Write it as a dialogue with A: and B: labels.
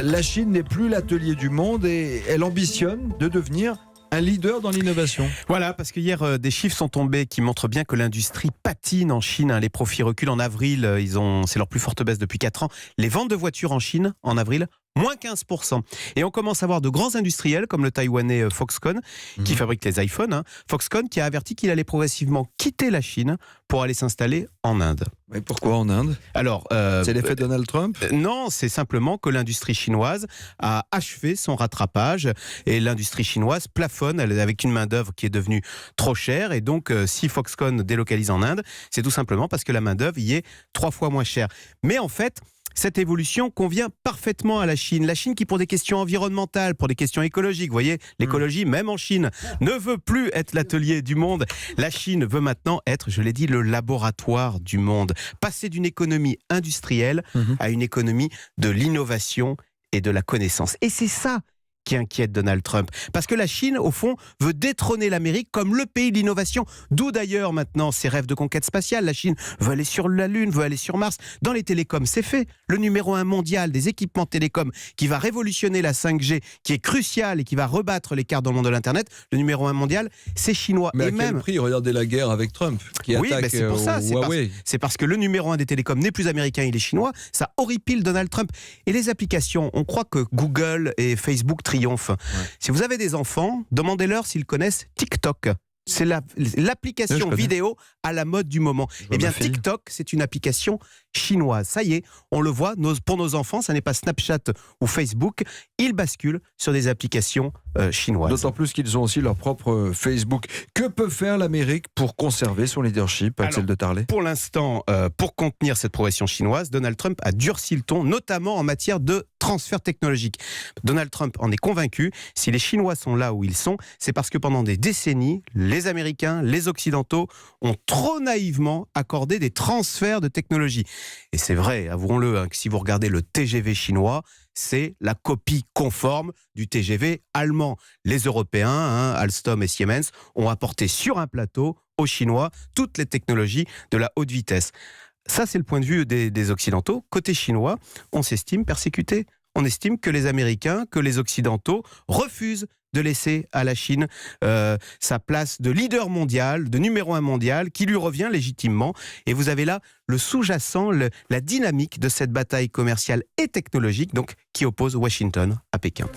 A: La Chine n'est plus l'atelier du monde et elle ambitionne de devenir un leader dans l'innovation.
B: Voilà, parce que hier, des chiffres sont tombés qui montrent bien que l'industrie patine en Chine. Les profits reculent en avril. C'est leur plus forte baisse depuis 4 ans. Les ventes de voitures en Chine, en avril, moins 15%. Et on commence à voir de grands industriels, comme le Taïwanais Foxconn, qui fabrique les iPhones. Foxconn qui a averti qu'il allait progressivement quitter la Chine pour aller s'installer en Inde.
A: Mais pourquoi en Inde ?
B: Alors,
A: c'est l'effet Donald Trump ?
B: Non, c'est simplement que l'industrie chinoise a achevé son rattrapage et l'industrie chinoise plafonne avec une main-d'œuvre qui est devenue trop chère. Et donc, si Foxconn délocalise en Inde, c'est tout simplement parce que la main-d'œuvre y est 3 fois moins chère. Mais en fait, cette évolution convient parfaitement à la Chine. La Chine qui, pour des questions environnementales, pour des questions écologiques, vous voyez, l'écologie, même en Chine, ne veut plus être l'atelier du monde. La Chine veut maintenant être, je l'ai dit, le laboratoire du monde. Passer d'une économie industrielle à une économie de l'innovation et de la connaissance. Et c'est ça qui inquiète Donald Trump. Parce que la Chine, au fond, veut détrôner l'Amérique comme le pays de l'innovation. D'où d'ailleurs maintenant ses rêves de conquête spatiale. La Chine veut aller sur la Lune, veut aller sur Mars. Dans les télécoms, c'est fait. Le numéro 1 mondial des équipements télécoms qui va révolutionner la 5G, qui est crucial et qui va rebattre les cartes dans le monde de l'Internet, le numéro 1 mondial, c'est chinois.
A: Mais
B: et
A: à quel
B: même
A: prix ? Regardez la guerre avec Trump qui
B: oui,
A: attaque
B: c'est pour ça.
A: Huawei.
B: C'est parce que le numéro 1 des télécoms n'est plus américain, il est chinois. Ça horripile Donald Trump. Et les applications, on croit que Google et Facebook triomphent. Si vous avez des enfants, demandez-leur s'ils connaissent TikTok. C'est l'application vidéo à la mode du moment. Eh bien, TikTok, c'est une application chinoise. Ça y est, on le voit, pour nos enfants, ça n'est pas Snapchat ou Facebook. Ils basculent sur des applications chinoises.
A: D'autant plus qu'ils ont aussi leur propre Facebook. Que peut faire l'Amérique pour conserver son leadership, Axel de Tarlet ?
B: Pour l'instant, pour contenir cette progression chinoise, Donald Trump a durci le ton, notamment en matière de transfert technologique. Donald Trump en est convaincu. Si les Chinois sont là où ils sont, c'est parce que pendant des décennies, les Américains, les Occidentaux ont trop naïvement accordé des transferts de technologie. Et c'est vrai, avouons-le, que si vous regardez le TGV chinois, c'est la copie conforme du TGV allemand. Les Européens, Alstom et Siemens, ont apporté sur un plateau aux Chinois toutes les technologies de la haute vitesse. Ça, c'est le point de vue des Occidentaux. Côté chinois, on s'estime persécuté. On estime que les Américains, que les Occidentaux refusent de laisser à la Chine sa place de leader mondial, de numéro 1 mondial, qui lui revient légitimement. Et vous avez là le sous-jacent, la dynamique de cette bataille commerciale et technologique, donc, qui oppose Washington à Pékin.